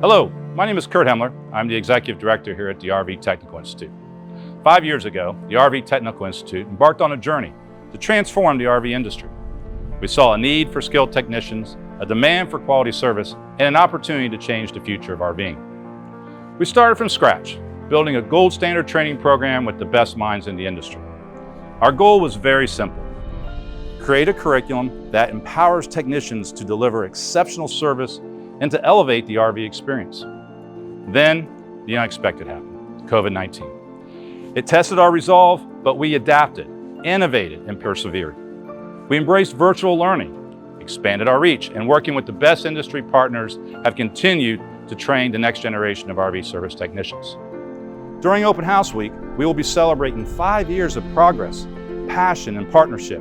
Hello, my name is Kurt Hemler. I'm the Executive Director here at the RV Technical Institute. 5 years ago, the RV Technical Institute embarked on a journey to transform the RV industry. We saw a need for skilled technicians, a demand for quality service, and an opportunity to change the future of RVing. We started from scratch, building a gold standard training program with the best minds in the industry. Our goal was very simple: create a curriculum that empowers technicians to deliver exceptional service and to elevate the RV experience. Then, the unexpected happened, COVID-19. It tested our resolve, but we adapted, innovated, and persevered. We embraced virtual learning, expanded our reach, and working with the best industry partners have continued to train the next generation of RV service technicians. During Open House Week, we will be celebrating 5 years of progress, passion, and partnership.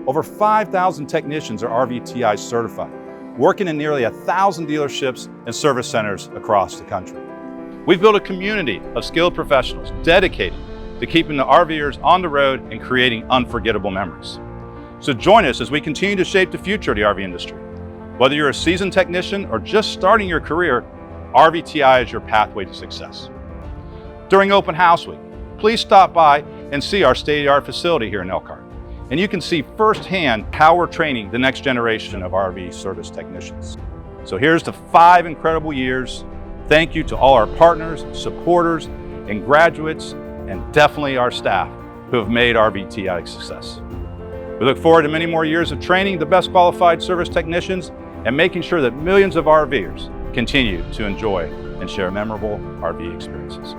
Over 5,000 technicians are RVTI certified, working in nearly 1,000 dealerships and service centers across the country. We've built a community of skilled professionals dedicated to keeping the RVers on the road and creating unforgettable memories. So join us as we continue to shape the future of the RV industry. Whether you're a seasoned technician or just starting your career, RVTI is your pathway to success. During Open House Week, please stop by and see our state-of-the-art facility here in Elkhart. And you can see firsthand how we're training the next generation of RV service technicians. So here's to 5 incredible years. Thank you to all our partners, supporters, and graduates, and definitely our staff who have made RVTI a success. We look forward to many more years of training the best qualified service technicians and making sure that millions of RVers continue to enjoy and share memorable RV experiences.